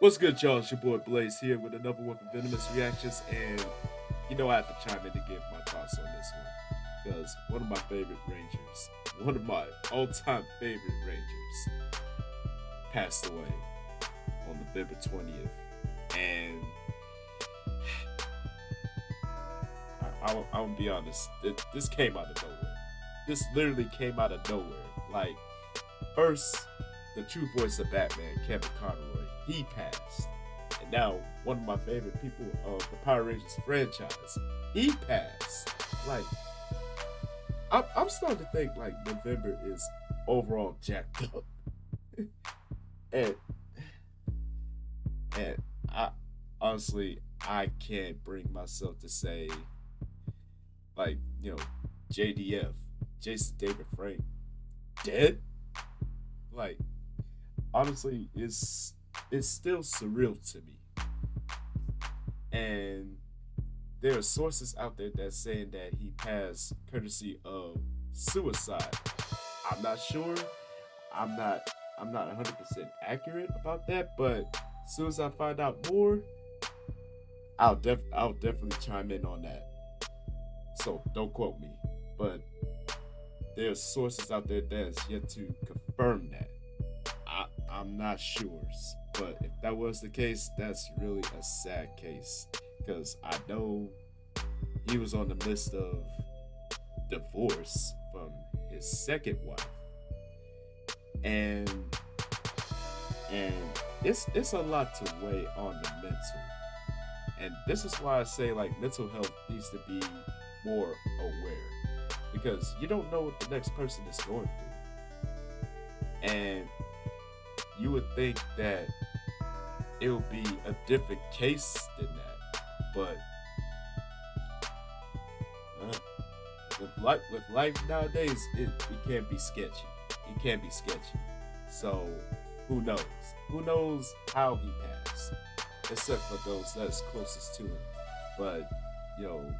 What's good, y'all? It's your boy Blaze here with another one from Venomous Reactions, and I have to chime in to give my thoughts on this one because one of my favorite Rangers, one of my all-time favorite Rangers, passed away on November 20th, and I'll be honest, this came out of nowhere. This literally came out of nowhere. Like, first, the true voice of Batman, Kevin Conroy, he passed. And now, one of my favorite people of the Power Rangers franchise, he passed. Like, I'm starting to think, like, November is overall jacked up. and, and I, honestly, I can't bring myself to say, like, JDF, Jason David Frank, dead? Like, honestly, it's still surreal to me. And there are sources out there that's saying that he passed courtesy of suicide. I'm not sure. I'm not I'm not 100% accurate about that, but as soon as I find out more, I'll definitely chime in on that. So don't quote me, but there are sources out there that's yet to confirm that. I'm not sure, but if that was the case, that's really a sad case because I know he was on the list of divorce from his second wife, and and it's a lot to weigh on the mental, and this is why I say like mental health needs to be more aware because you don't know what the next person is going through, and you would think that it would be a different case than that, but uh, with life nowadays, it can be sketchy. It can be sketchy. So who knows? Who knows how he passed? Except for those that's closest to him. But you know,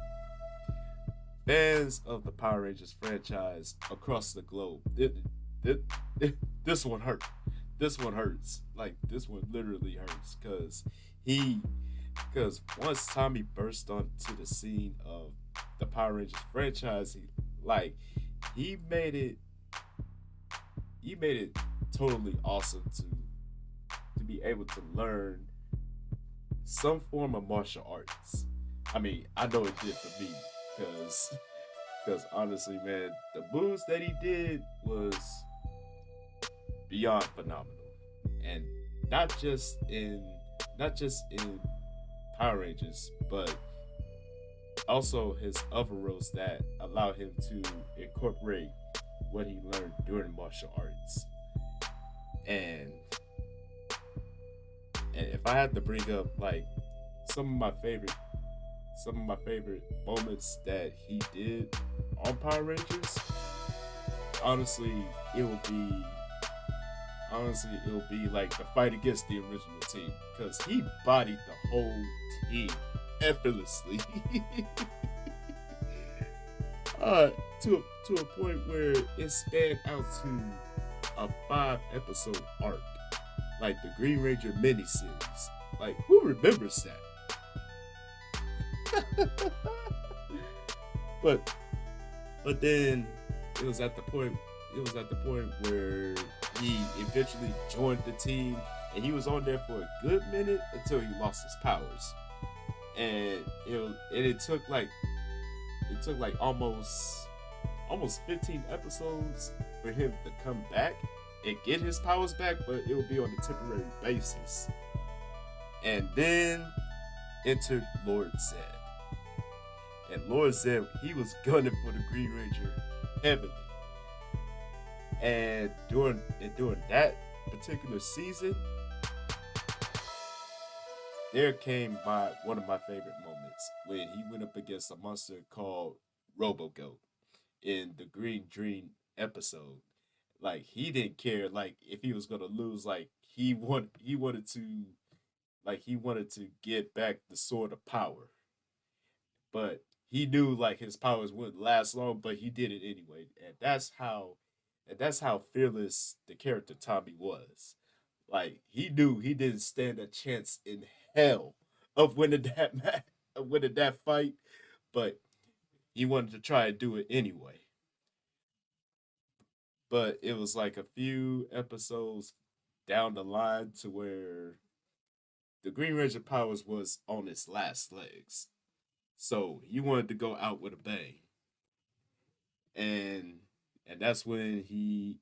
fans of the Power Rangers franchise across the globe, this one hurt. This one hurts. Like this one literally hurts he because once Tommy burst onto the scene of the Power Rangers franchise, like he made it he made it totally awesome to be able to learn some form of martial arts. I mean, I know it did for me because honestly, man, the moves that he did was beyond phenomenal, and not just in not just in Power Rangers, but also his other roles that allow him to incorporate what he learned during martial arts. And and if I had to bring up like some of my favorite some of my favorite moments that he did on Power Rangers, honestly, it will be it will be like the fight against the original team because he bodied the whole team effortlessly. uh, to a point where it spanned out to a 5 episode arc, like the Green Ranger miniseries. Like, who remembers that? but but then it was at the point where he eventually joined the team, and he was on there for a good minute until he lost his powers, and it took like almost 15 episodes for him to come back and get his powers back, but it would be on a temporary basis. And then entered Lord Zed. And Lord Zed, he was gunning for the Green Ranger heavily. And during that particular season, there came one of my favorite moments when he went up against a monster called RoboGoat in the Green Dream episode. Like he didn't care like if he was gonna lose. Like he wanted to get back the sword of power, but he knew like his powers wouldn't last long, but he did it anyway, and that's how fearless the character Tommy was. Like he knew he didn't stand a chance in hell of winning that match, of winning that fight, but he wanted to try and do it anyway. But it was like a few episodes down the line to where the Green Ranger powers was on its last legs. So he wanted to go out with a bang. And that's when the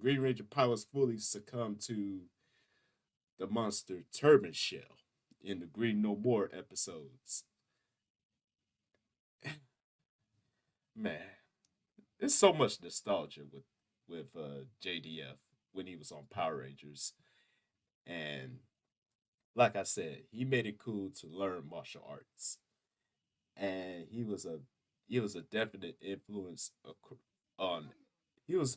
Green Ranger powers fully succumbed to the monster Turban Shell in the Green No More episodes. Man, there's so much nostalgia with JDF when he was on Power Rangers, and like I said, he made it cool to learn martial arts, and he was a definite influence on. He was.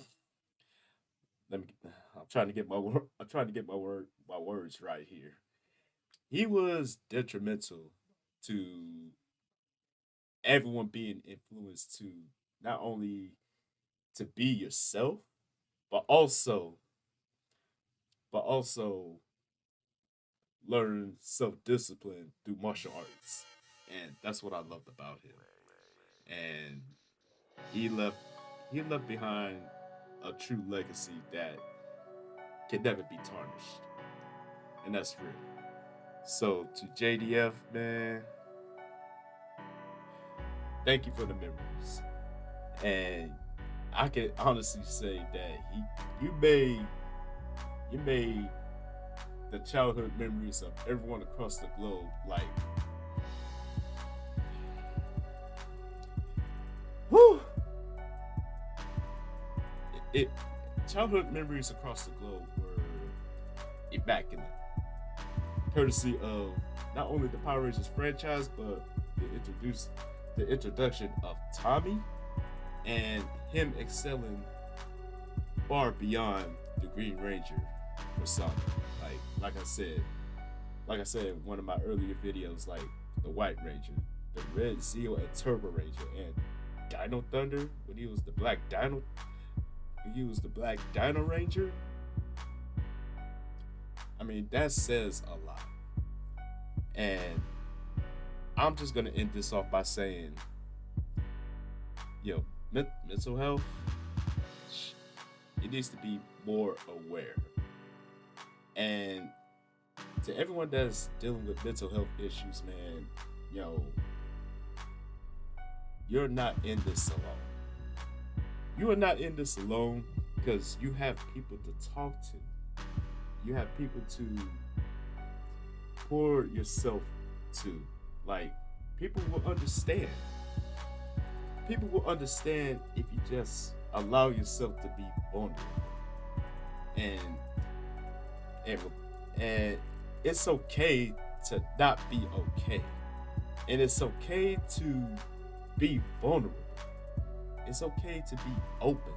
Let me. I'm trying to get my word. I'm trying to get my words right here. He was detrimental to everyone being influenced to not only to be yourself, but also but also learn self discipline through martial arts, and that's what I loved about him. And he left he left behind a true legacy that can never be tarnished, and that's real. So to JDF, man, thank you for the memories, and I can honestly say that you made the childhood memories of everyone across the globe like whew, it childhood memories across the globe were immaculate, courtesy of not only the Power Rangers franchise, but the introduction of Tommy and him excelling far beyond the Green Ranger persona. Like I said in one of my earlier videos, like the White Ranger, the Red Zeo and Turbo Ranger, and Dino Thunder when he was the Black Dino Ranger. I mean, that says a lot. And I'm just gonna end this off by saying, yo, mental health, it needs to be more aware. And to everyone that's dealing with mental health issues, man, yo, you're not in this alone. You are not in this alone because you have people to talk to. You have people to pour yourself to. Like, people will understand. People will understand if you just allow yourself to be vulnerable. And and and it's okay to not be okay. And it's okay to be vulnerable. It's okay to be open.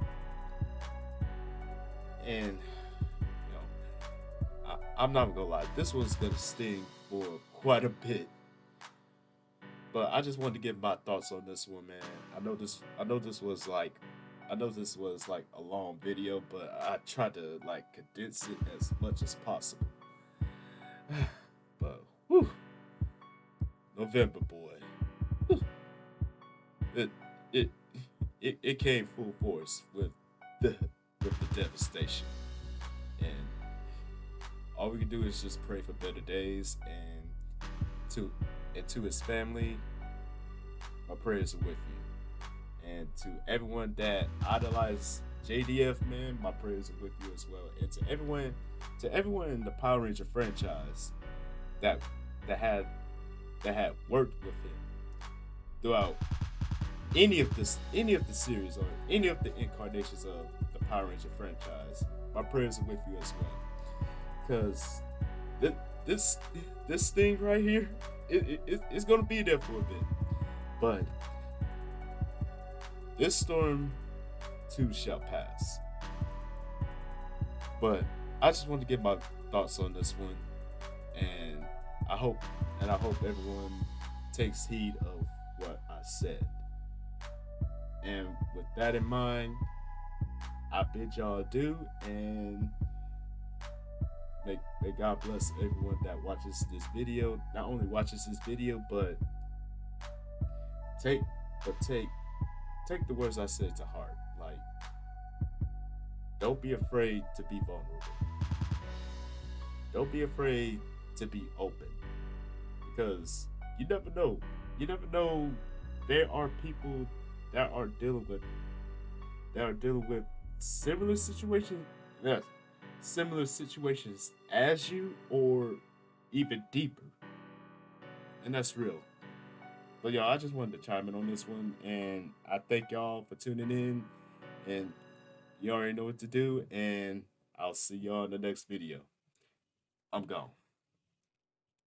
And I'm not gonna lie, this one's gonna sting for quite a bit. But I just wanted to give my thoughts on this one, man. I know this was like a long video, but I tried to like condense it as much as possible. But whew, November boy. Whew, it it it came full force the with the devastation. And all we can do is just pray for better days, to to his family, my prayers are with you. And to everyone that idolized JDF, man, my prayers are with you as well. And to everyone in the Power Ranger franchise that that had worked with him throughout any of the series or any of the incarnations of the Power Ranger franchise, my prayers are with you as well. Because this this thing right here, it's gonna be there for a bit, but this storm too shall pass. But I just want to get my thoughts on this one, and I hope everyone takes heed of what I said. And with that in mind, I bid y'all adieu, and may God bless everyone that watches this video. Not only watches this video, but take take take the words I said to heart. Like, don't be afraid to be vulnerable. Don't be afraid to be open, because you never know. You never know. There are people that are dealing with similar situations. Yes, similar situations as you, or even deeper, and that's real. But y'all, I just wanted to chime in on this one, and I thank y'all for tuning in. And you already know what to do, and I'll see y'all in the next video. I'm gone.